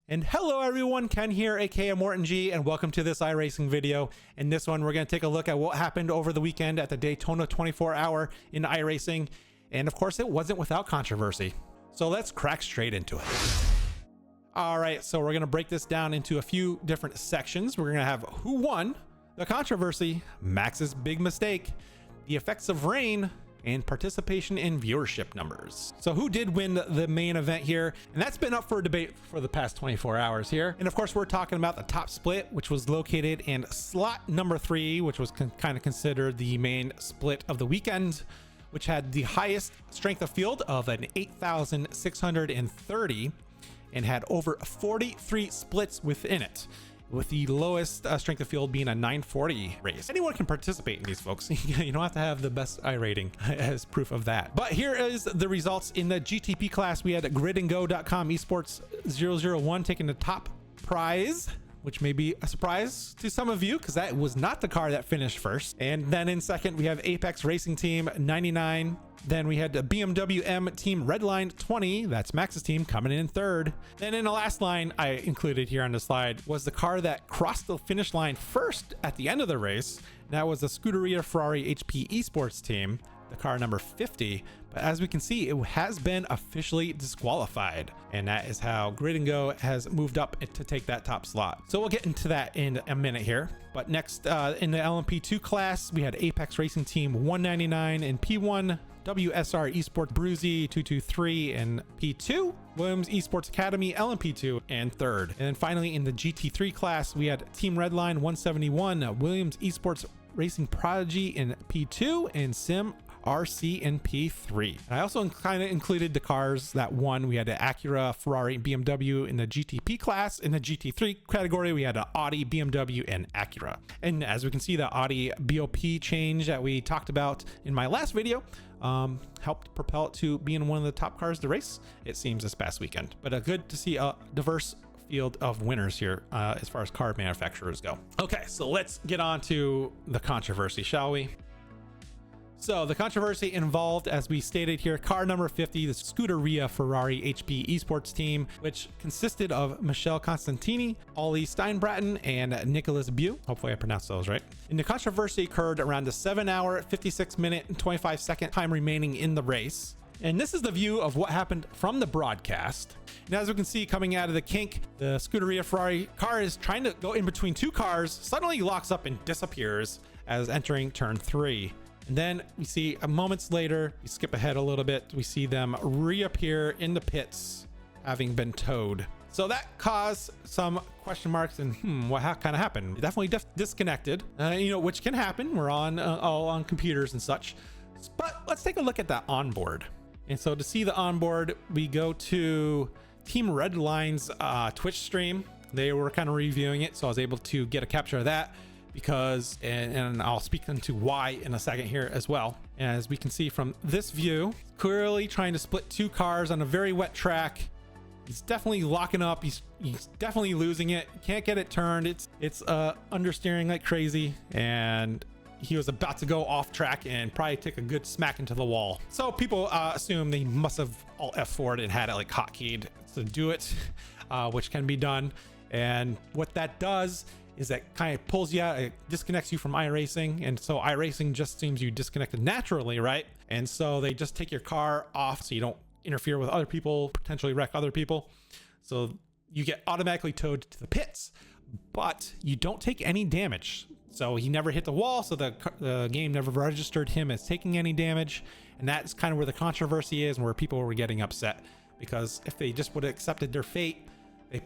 And hello everyone, Ken here, aka ImmortanG, and welcome to this iRacing video. In this one, we're going to take a look at what happened over the weekend at the Daytona 24-hour in iRacing. And of course, it wasn't without controversy. So let's crack straight into it. All right, so we're going to break this down into a few different sections. We're going to have who won, the controversy, Max's big mistake, the effects of rain, and participation in viewership numbers. So who did win the main event here? And that's been up for debate for the past 24 hours here. And of course, we're talking about the top split, which was located in slot number 3, which was kind of considered the main split of the weekend, which had the highest strength of field of an 8,630 and had over 43 splits within it, with the lowest strength of field being a 940 race. Anyone can participate in these, folks. You don't have to have the best iRating as proof of that. But here is the results in the GTP class. We had gridandgo.com esports 001 taking the top prize, which may be a surprise to some of you because that was not the car that finished first. And then in second, we have Apex Racing Team 99. Then we had the BMW M Team Redline 20, that's Max's team, coming in third. Then in the last line I included here on the slide was the car that crossed the finish line first at the end of the race. That was the Scuderia Ferrari HP Esports team, the car number 50. But as we can see, it has been officially disqualified. And that is how Grid and Go has moved up to take that top slot. So we'll get into that in a minute here. But next in the LMP2 class, we had Apex Racing Team 199 and P1, WSR Esports Bruzy 223 and P2, Williams Esports Academy LMP2 and third. And then finally in the GT3 class, we had Team Redline 171, Williams Esports Racing Prodigy in P2 and Sim RC in P3. And I also kind of included the cars that won. We had an Acura, Ferrari, and BMW in the GTP class. In the GT3 category, we had an Audi, BMW, and Acura. And as we can see, the Audi BOP change that we talked about in my last video helped propel it to being one of the top cars to race, it seems, this past weekend. But good to see a diverse field of winners here as far as car manufacturers go. Okay, so let's get on to the controversy, shall we? So the controversy involved, as we stated here, car number 50, the Scuderia Ferrari HP Esports team, which consisted of Michele Constantini, Ollie Steinbratton, and Nicholas Bew. Hopefully I pronounced those right. And the controversy occurred around the 7-hour, 56-minute, and 25-second time remaining in the race. And this is the view of what happened from the broadcast. And as we can see, coming out of the kink, the Scuderia Ferrari car is trying to go in between two cars, suddenly locks up and disappears as entering turn 3. And then we see moments later, we skip ahead a little bit, we see them reappear in the pits, having been towed. So that caused some question marks and what kind of happened? Definitely disconnected, which can happen. We're on all on computers and such. But let's take a look at that onboard. And so to see the onboard, we go to Team Redline's Twitch stream. They were kind of reviewing it, so I was able to get a capture of that. Because, and I'll speak into why in a second here as well. As we can see from this view, clearly trying to split two cars on a very wet track. He's definitely locking up. He's definitely losing it. Can't get it turned. It's understeering like crazy. And he was about to go off track and probably take a good smack into the wall. So people assume they must have all F4'd and had it like hotkeyed to do it, which can be done. And what that does is that kind of pulls you out, it disconnects you from iRacing. And so iRacing just seems you disconnected naturally, right? And so they just take your car off so you don't interfere with other people, potentially wreck other people. So you get automatically towed to the pits, but you don't take any damage. So he never hit the wall, so the game never registered him as taking any damage. And that's kind of where the controversy is and where people were getting upset. Because if they just would have accepted their fate, they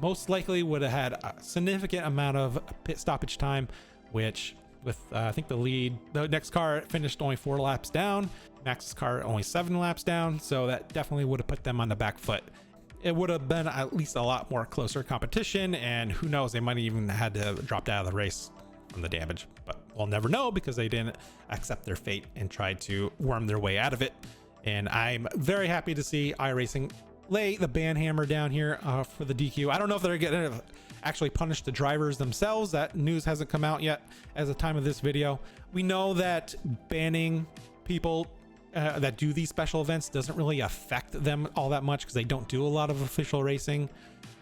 most likely would have had a significant amount of pit stoppage time, which with I think the next car finished only 4 laps down, Max's car only 7 laps down, so that definitely would have put them on the back foot. It would have been at least a lot more closer competition, and who knows, they might even had to drop out of the race from the damage, but we'll never know because they didn't accept their fate and tried to worm their way out of it. And I'm very happy to see iRacing lay the ban hammer down here for the DQ. I don't know if they're going to actually punish the drivers themselves. That news hasn't come out yet as the time of this video. We know that banning people that do these special events doesn't really affect them all that much because they don't do a lot of official racing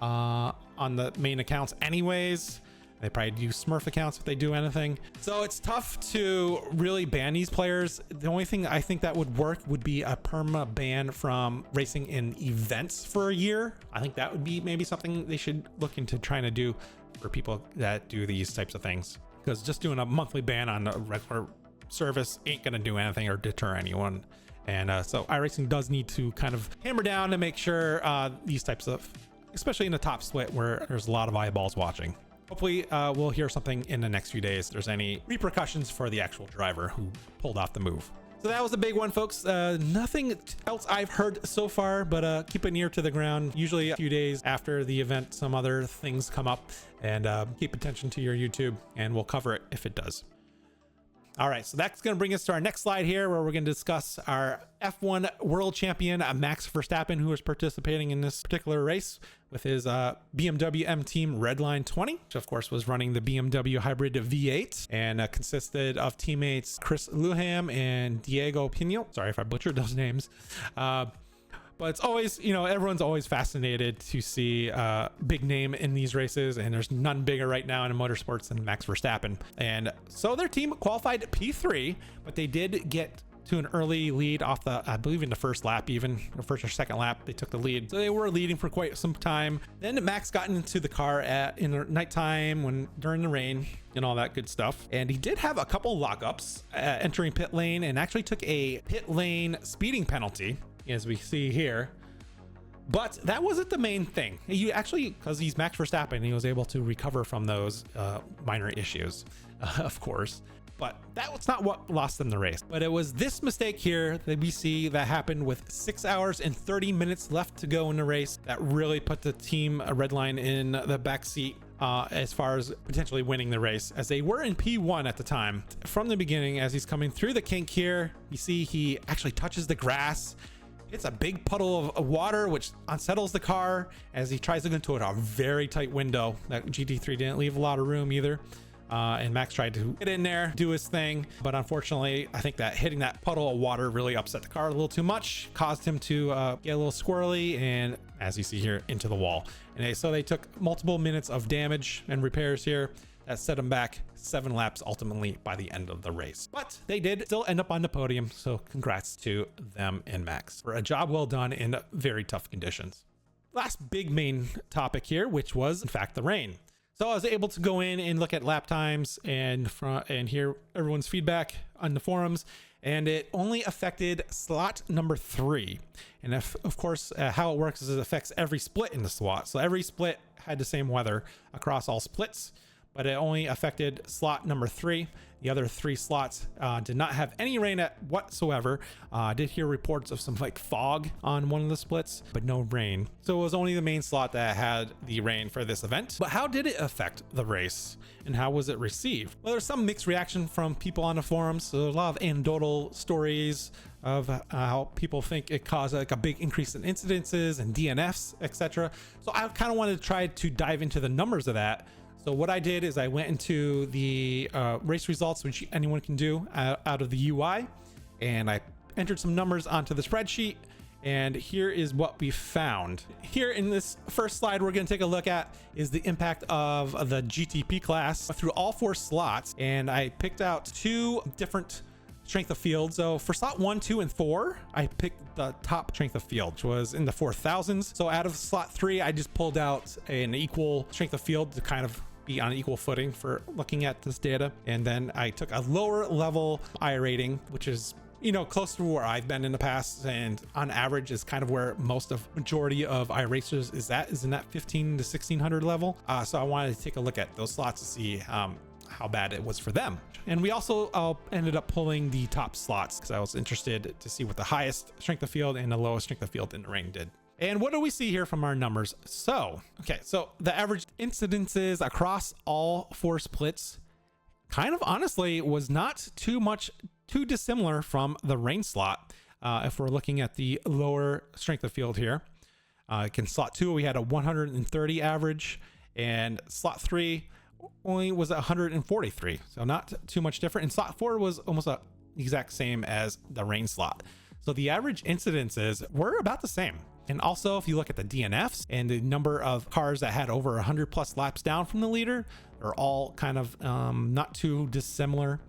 on the main accounts anyways. They probably do Smurf accounts if they do anything. So it's tough to really ban these players. The only thing I think that would work would be a perma ban from racing in events for a year. I think that would be maybe something they should look into trying to do for people that do these types of things. Because just doing a monthly ban on a regular service ain't gonna do anything or deter anyone. And so iRacing does need to kind of hammer down to make sure these types of, especially in the top split where there's a lot of eyeballs watching. Hopefully we'll hear something in the next few days if there's any repercussions for the actual driver who pulled off the move. So that was a big one, folks. Nothing else I've heard so far, but keep an ear to the ground. Usually a few days after the event, some other things come up, and keep attention to your YouTube and we'll cover it if it does. All right, so that's going to bring us to our next slide here, where we're going to discuss our F1 world champion, Max Verstappen, who is participating in this particular race with his BMW M Team Redline 20, which of course was running the BMW Hybrid V8 and consisted of teammates Chris Luham and Diego Pino. Sorry if I butchered those names. But it's always, you know, everyone's always fascinated to see a big name in these races, and there's none bigger right now in motorsports than Max Verstappen. And so their team qualified P3, but they did get to an early lead off the, I believe in the first lap, even the first or second lap, they took the lead. So they were leading for quite some time. Then Max got into the car in the nighttime during the rain and all that good stuff. And he did have a couple lockups entering pit lane, and actually took a pit lane speeding penalty, as we see here. But that wasn't the main thing. You actually, because he's Max Verstappen, he was able to recover from those minor issues, of course. But that was not what lost them the race. But it was this mistake here that we see that happened with 6 hours and 30 minutes left to go in the race that really put the team Redline in the back seat as far as potentially winning the race, as they were in P1 at the time. From the beginning, as he's coming through the kink here, you see he actually touches the grass. It's a big puddle of water, which unsettles the car as he tries to go into a very tight window. That GT3 didn't leave a lot of room either. And Max tried to get in there, do his thing. But unfortunately, I think that hitting that puddle of water really upset the car a little too much, caused him to get a little squirrely, and as you see here, into the wall. And so they took multiple minutes of damage and repairs here. That set him back 7 laps ultimately by the end of the race. But they did still end up on the podium, so congrats to them and Max for a job well done in very tough conditions. Last big main topic here, which was in fact the rain. So I was able to go in and look at lap times and hear everyone's feedback on the forums, and it only affected slot number 3. And of course, how it works is it affects every split in the slot. So every split had the same weather across all splits, but it only affected slot number 3. The other 3 slots did not have any rain whatsoever. I did hear reports of some like fog on one of the splits, but no rain. So it was only the main slot that had the rain for this event. But how did it affect the race, and how was it received? Well, there's some mixed reaction from people on the forums. So there's a lot of anecdotal stories of how people think it caused like a big increase in incidences and DNFs, etc. So I kind of wanted to try to dive into the numbers of that. So what I did is I went into the race results, which anyone can do out of the UI, and I entered some numbers onto the spreadsheet, and here is what we found. Here in this first slide we're going to take a look at is the impact of the GTP class through all 4 slots, and I picked out 2 different strength of field. So for slot 1, 2, and 4, I picked the top strength of field, which was in the 4,000s. So out of slot 3, I just pulled out an equal strength of field to kind of be on equal footing for looking at this data. And then I took a lower level iRating, which is, you know, close to where I've been in the past, and on average is kind of where most of majority of iRacers is in that 15 to 1600 level. So I wanted to take a look at those slots to see how bad it was for them. And we also ended up pulling the top slots because I was interested to see what the highest strength of field and the lowest strength of field in the rain did. And what do we see here from our numbers? So the average incidences across all 4 splits kind of honestly was not too dissimilar from the rain slot. If we're looking at the lower strength of field here, in slot 2 we had a 130 average, and slot 3 only was 143, so not too much different. And slot 4 was almost exact same as the rain slot. So the average incidences were about the same. And also, if you look at the DNFs and the number of cars that had over 100 plus laps down from the leader, they're all kind of not too dissimilar.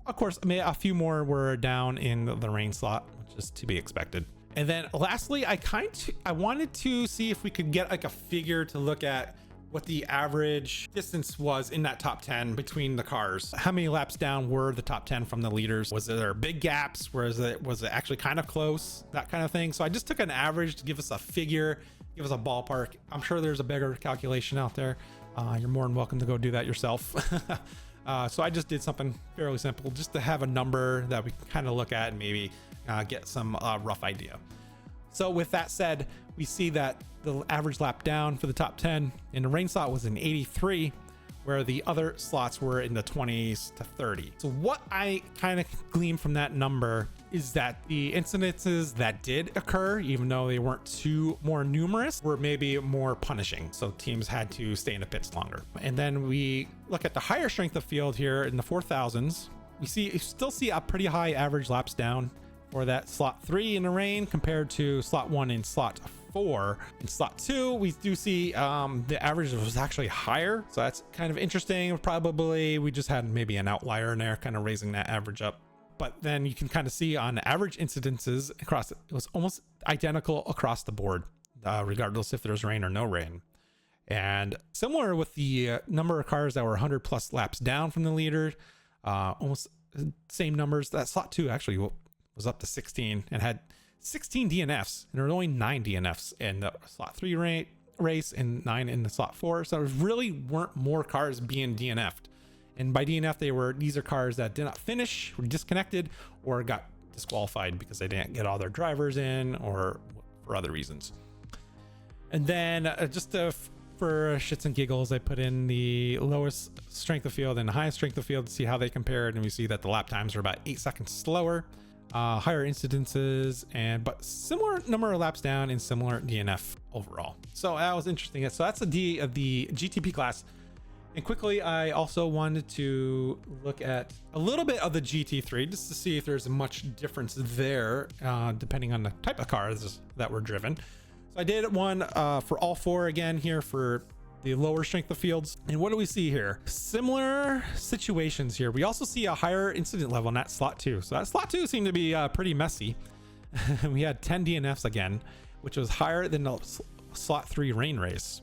Of course, a few more were down in the rain slot, which is to be expected. And then lastly, I wanted to see if we could get like a figure to look at what the average distance was in that top 10 between the cars. How many laps down were the top 10 from the leaders? Was there big gaps? Was it actually kind of close? That kind of thing. So I just took an average to give us a figure, give us a ballpark. I'm sure there's a bigger calculation out there. You're more than welcome to go do that yourself. So I just did something fairly simple just to have a number that we can kind of look at and maybe get some rough idea. So with that said, we see that the average lap down for the top 10 in the rain slot was an 83, where the other slots were in the 20s to 30. So what I kind of gleaned from that number is that the incidences that did occur, even though they weren't too more numerous, were maybe more punishing. So teams had to stay in the pits longer. And then we look at the higher strength of field here in the 4000s. We still see a pretty high average laps down for that slot 3 in the rain compared to slot 1 and slot 4. In slot 2, we do see the average was actually higher, so that's kind of interesting. Probably we just had maybe an outlier in there, kind of raising that average up. But then you can kind of see on average incidences across, it was almost identical across the board, regardless if there's rain or no rain. And similar with the number of cars that were 100 plus laps down from the leader, almost same numbers. That slot 2 actually was up to 16 and had 16 DNFs, and there were only 9 DNFs in the slot 3 race and 9 in the slot 4. So there really weren't more cars being DNF'd. And by DNF, these are cars that did not finish, were disconnected, or got disqualified because they didn't get all their drivers in or for other reasons. And then for shits and giggles, I put in the lowest strength of field and the highest strength of field to see how they compared. And we see that the lap times are about 8 seconds slower. Higher incidences, but similar number of laps down and similar DNF overall. So that was interesting. So that's the D of the GTP class. And quickly, I also wanted to look at a little bit of the GT3 just to see if there's much difference there, depending on the type of cars that were driven. So I did one for all 4 again here for the lower strength of fields. And what do we see here? Similar situations here. We also see a higher incident level in that slot 2. So that slot 2 seemed to be pretty messy. We had 10 DNFs again, which was higher than the slot 3 rain race.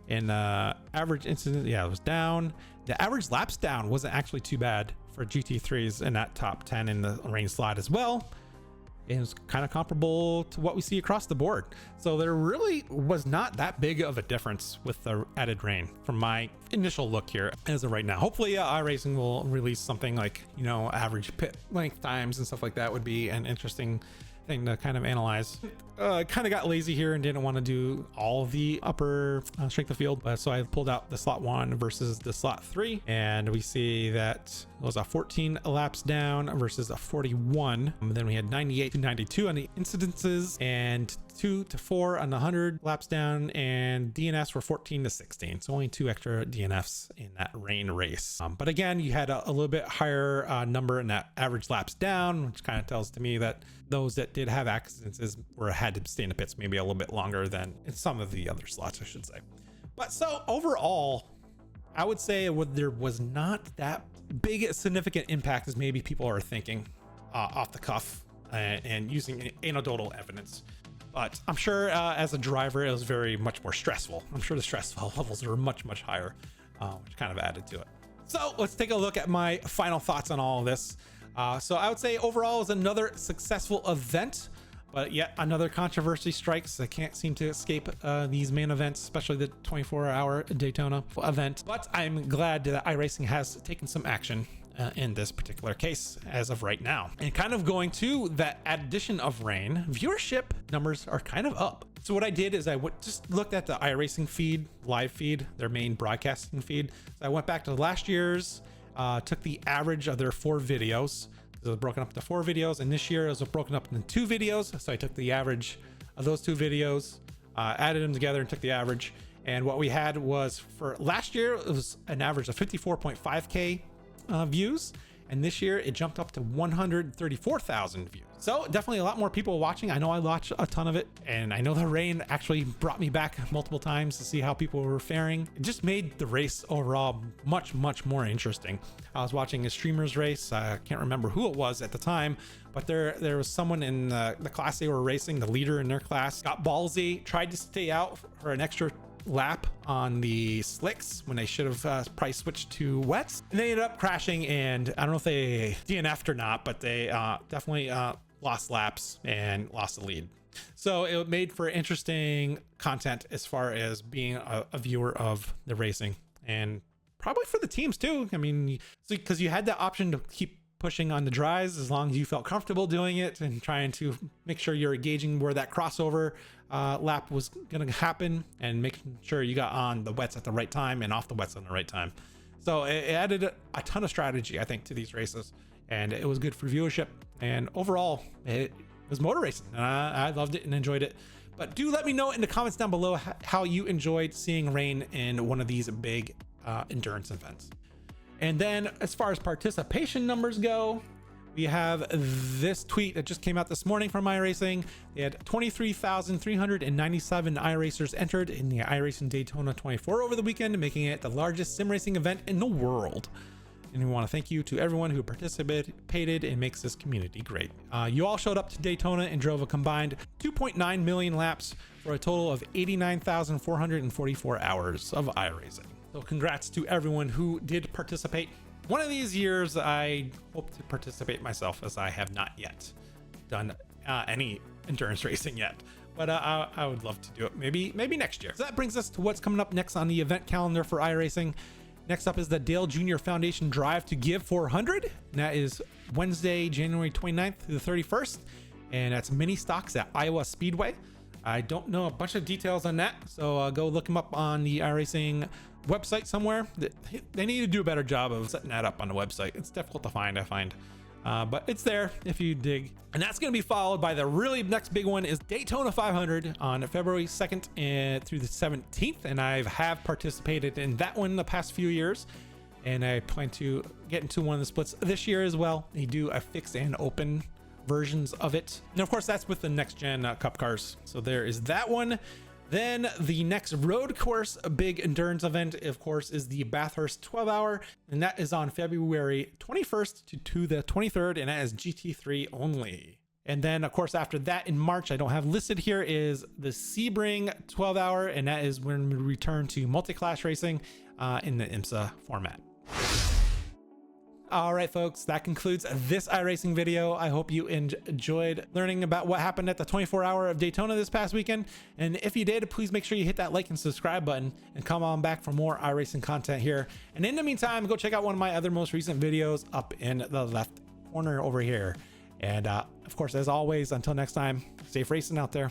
And average incident, it was down. The average laps down wasn't actually too bad for GT3s in that top 10 in the rain slot as well. It was kind of comparable to what we see across the board. So there really was not that big of a difference with the added rain from my initial look here as of right now. Hopefully iRacing will release something like, average pit length times and stuff like that would be an interesting thing to kind of analyze. Kind of got lazy here and didn't want to do all of the upper strength of field, so I pulled out the slot 1 versus the slot 3, and we see that it was a 14 laps down versus a 41. And then we had 98 to 92 on the incidences and 2 to 4 on the 100 laps down, and DNFs were 14 to 16. So only 2 extra DNFs in that rain race. But again, you had a little bit higher number in that average laps down, which kind of tells to me that those that did have accidents had to stay in the pits maybe a little bit longer than in some of the other slots, I should say. But so overall, I would say there was not that big a significant impact as maybe people are thinking off the cuff and using anecdotal evidence. But I'm sure as a driver, it was very much more stressful. I'm sure the stress levels were much, much higher, which kind of added to it. So let's take a look at my final thoughts on all of this. So I would say overall it was another successful event, but yet another controversy strikes. I can't seem to escape these main events, especially the 24-hour Daytona event. But I'm glad that iRacing has taken some action in this particular case as of right now. And kind of going to that addition of rain, viewership numbers are kind of up. So what I did is I just looked at the iRacing feed, live feed, their main broadcasting feed. So I went back to last year's, took the average of their 4 videos. It was broken up into 4 videos, and this year it was broken up into 2 videos. So I took the average of those 2 videos, added them together and took the average. And what we had was, for last year, it was an average of 54.5K views. and this year it jumped up to 134,000 views. So definitely a lot more people watching. I know I watched a ton of it, and I know the rain actually brought me back multiple times to see how people were faring. It just made the race overall much more interesting. I was watching a streamer's race. I can't remember who it was at the time, but there was someone in the class they were racing, the leader in their class, got ballsy, tried to stay out for an extra lap on the slicks when they should have probably switched to wets, and they ended up crashing, and I don't know if they DNF'd or not, but they definitely lost laps and lost the lead. So it made for interesting content as far as being a viewer of the racing, and probably for the teams too. I mean, because you had the option to keep pushing on the dries as long as you felt comfortable doing it, and trying to make sure you're gauging where that crossover lap was going to happen, and making sure you got on the wets at the right time and off the wets on the right time. So it added a ton of strategy, I think, to these races, and it was good for viewership, and overall it was motor racing. I loved it and enjoyed it. But do let me know in the comments down below how you enjoyed seeing rain in one of these big endurance events. And then as far as participation numbers go, we have this tweet that just came out this morning from iRacing. They had 23,397 iRacers entered in the iRacing Daytona 24 over the weekend, making it the largest sim racing event in the world. And we want to thank you to everyone who participated and makes this community great. You all showed up to Daytona and drove a combined 2.9 million laps for a total of 89,444 hours of iRacing. So congrats to everyone who did participate. One of these years, I hope to participate myself, as I have not yet done any endurance racing yet. But I would love to do it maybe next year. So that brings us to what's coming up next on the event calendar for iRacing. Next up is the Dale Jr. Foundation Drive to Give 400. And that is Wednesday, January 29th through the 31st. And that's mini stocks at Iowa Speedway. I don't know a bunch of details on that, so go look them up on the iRacing website somewhere. They need to do a better job of setting that up on the website. It's difficult to find, I find. But it's there if you dig. And that's going to be followed by the really next big one is Daytona 500 on February 2nd and through the 17th. And I have participated in that one the past few years. And I plan to get into one of the splits this year as well. They do a fixed and open versions of it. And of course, that's with the next gen cup cars. So there is that one. Then the next road course, a big endurance event, of course, is the Bathurst 12-hour, and that is on February 21st to the 23rd, and that is GT3 only. And then, of course, after that in March, I don't have listed here, is the Sebring 12-hour, and that is when we return to multi-class racing in the IMSA format. All right, folks, that concludes this iRacing video. I hope you enjoyed learning about what happened at the 24-hour of Daytona this past weekend. And if you did, please make sure you hit that like and subscribe button and come on back for more iRacing content here. And in the meantime, go check out one of my other most recent videos up in the left corner over here. And of course, as always, until next time, safe racing out there.